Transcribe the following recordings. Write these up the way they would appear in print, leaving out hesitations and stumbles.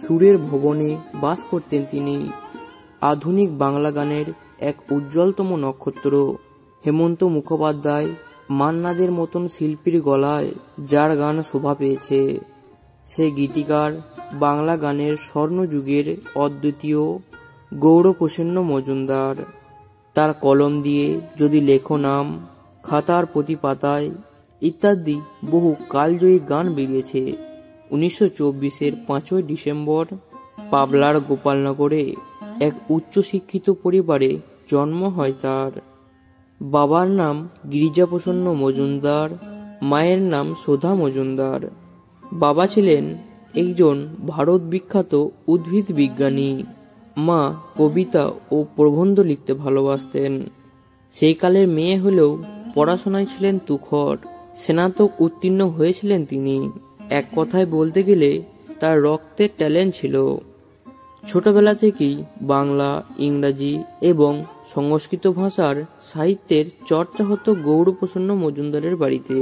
সুরের ভবনে বাস করতেন তিনি। আধুনিক বাংলা গানের এক উজ্জ্বলতম নক্ষত্র। হেমন্ত মুখোপাধ্যায়, মান্নাদের মতন শিল্পীর গলায় যার গান শোভা পেয়েছে, সে গীতিকার বাংলা গানের স্বর্ণযুগের অদ্বিতীয় গৌরপ্রসন্ন মজুমদার। তার কলম দিয়ে যদি লেখো নাম, খাতার প্রতি পাতায় ইত্যাদি বহু কালজয়ী গান বেরিয়েছে। 1924-এর 5ই ডিসেম্বর পাবলার গোপালনগরে এক উচ্চশিক্ষিত পরিবারে জন্ম হয় তার। বাবার নাম গিরিজাপ্রসন্ন মজুমদার, মায়ের নাম সুধা মজুমদার। বাবা ছিলেন একজন ভারত বিখ্যাত উদ্ভিদ বিজ্ঞানী। মা কবিতা ও প্রবন্ধ লিখতে ভালোবাসতেন। সেই কালের মেয়ে হলেও পড়াশোনায় ছিলেন তুখর। স্নাতক উত্তীর্ণ হয়েছিলেন তিনি। এক কথায় বলতে গেলে তার রক্তের ট্যালেন্ট ছিল। ছোটবেলা থেকেই বাংলা, ইংরাজি এবং সংস্কৃত ভাষার সাহিত্যের চর্চা হতো গৌরপ্রসন্ন মজুমদারের বাড়িতে।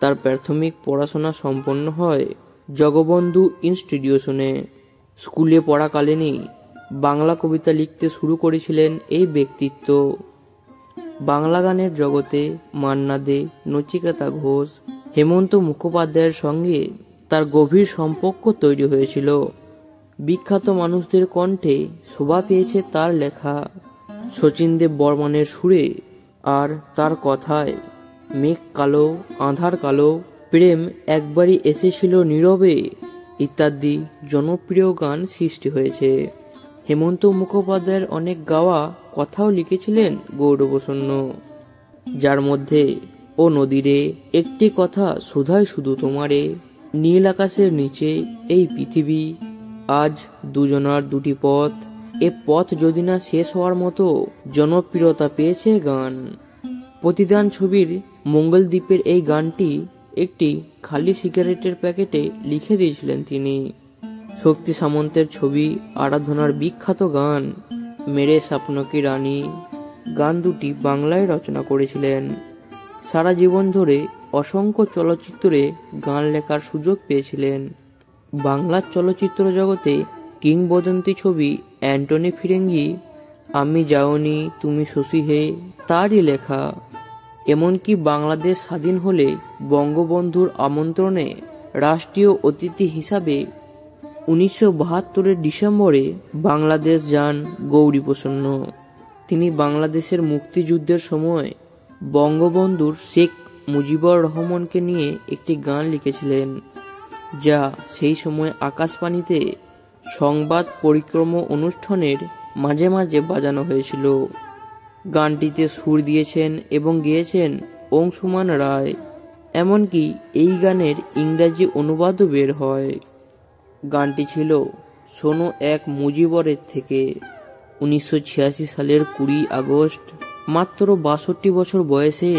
তার প্রাথমিক পড়াশোনা সম্পন্ন হয় জগবন্ধু ইনস্টিটিউশনে। স্কুলে পড়াকালীনই বাংলা কবিতা লিখতে শুরু করেছিলেন এই ব্যক্তিত্ব। বাংলা গানের জগতে মান্না দে, নচিকেতা ঘোষ, হেমন্ত মুখোপাধ্যায়ের সঙ্গে তার গভীর সম্পর্ক তৈরি হয়েছিল। বিখ্যাত মানুষদের কণ্ঠে শোভা পেয়েছে তার লেখা। শচীন দেব বর্মনের সুরে আর তার কথায় মেঘ কালো, আঁধার কালো, প্রেম একবারই এসেছিল নীরবে ইত্যাদি জনপ্রিয় গান সৃষ্টি হয়েছে। হেমন্ত মুখোপাধ্যায়ের অনেক গাওয়া কথাও লিখেছিলেন গৌরপ্রসন্ন, যার মধ্যে ও নদীরে, একটি কথা শুধাই শুধু তোমারে, নীল আকাশের নিচে এই পৃথিবী, আজ দুজনার দুটি পথ, এ পথ যদি না শেষ হওয়ার মতো জনপ্রিয়তা পেয়েছে গান। প্রতিদান ছবির মঙ্গলদ্বীপের এই গানটি একটি খালি সিগারেটের প্যাকেটে লিখে দিয়েছিলেন তিনি। শক্তি সামন্তের ছবি আরাধনার বিখ্যাত গান মেরে স্বপ্ন কি রানী, গান দুটি বাংলায় রচনা করেছিলেন। সারা জীবন ধরে অসংখ্য চলচ্চিত্রে গান লেখার সুযোগ পেয়েছিলেন। বাংলার চলচ্চিত্র জগতে কিংবদন্তি ছবি অ্যান্টনি ফিরেঙ্গি, আমি যাওনি তুমি শশী হে, তারই লেখা। এমনকি বাংলাদেশ স্বাধীন হলে বঙ্গবন্ধুর আমন্ত্রণে রাষ্ট্রীয় অতিথি হিসাবে 1972-এর ডিসেম্বরে বাংলাদেশ যান গৌরীপ্রসন্ন। তিনি বাংলাদেশের মুক্তিযুদ্ধের সময় বঙ্গবন্ধুর শেখ মুজিবুর রহমানকে নিয়ে একটি গান লিখেছিলেন, যা সেই সময় আকাশবাণীতে সংবাদ পরিক্রমা অনুষ্ঠানের মাঝে মাঝে বাজানো হয়েছিল। গানটিতে সুর দিয়েছেন এবং গেয়েছেন অংশুমান রায়। এমনকি এই গানের ইংরাজি অনুবাদও বের হয়। গানটি ছিল শোনো এক মুজিবরের থেকে। 1986 সালের 20 আগস্ট মাত্র 62 বছর বয়সে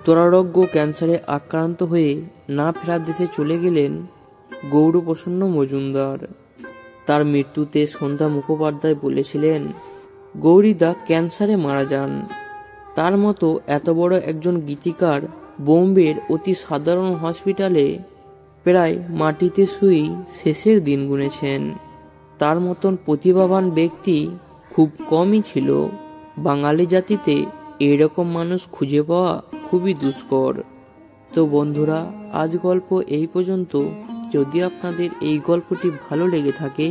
দুরারোগ্য ক্যান্সারে আক্রান্ত হয়ে না ফেরার দেশে চলে গেলেন গৌরপ্রসন্ন মজুমদার। তার মৃত্যুতে সন্ধ্যা মুখোপাধ্যায় বলেছিলেন, গৌরীদা ক্যান্সারে মারা যান। তার মতো এত বড় একজন গীতিকার বোম্বের অতি সাধারণ হসপিটালে প্রায় মাটিতে শুয়ে শেষের দিন গুনেছেন। তার মতন প্রতিভাবান ব্যক্তি খুব কমই ছিল। বাঙালি জাতিতে এরকম মানুষ খুঁজে পাওয়া খুবই দুষ্কর। তো বন্ধুরা, আজ গল্প এই পর্যন্ত। যদি আপনাদের এই গল্পটি ভালো লেগে থাকে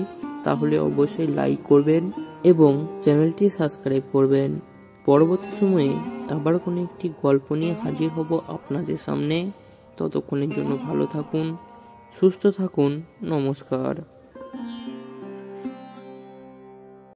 তাহলে অবশ্যই লাইক করবেন এবং চ্যানেলটি সাবস্ক্রাইব করবেন। পরবর্তী সময়ে আবার কোনো একটি গল্প নিয়ে হাজির হব আপনাদের সামনে। ততক্ষণের জন্য ভালো থাকুন, সুস্থ থাকুন। নমস্কার।